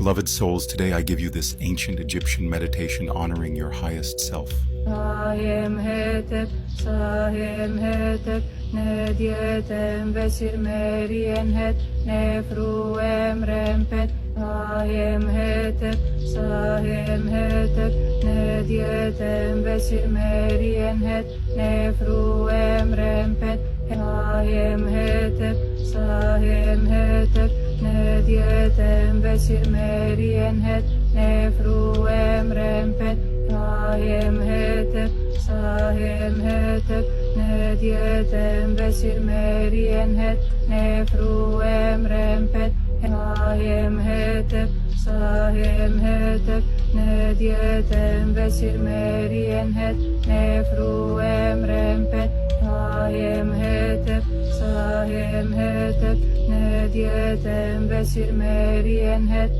Beloved souls, today I give you this ancient Egyptian meditation honoring your highest self. Sahem hetep, ne dietem vesir merien het, ne fruem rempet. Sahem hetep, ne dietem vesir merien het, ne fruem rempet. Sahem hetep, ne dietem vesir merien het, ne fruem rempet. Sahem hetep, ne dietem vesir merien het, ne fruem rempet. Sahem hetep, ne dietem vesir merien het, ne fruem rempet. Sahem hetep, ne dietem vesir merien het,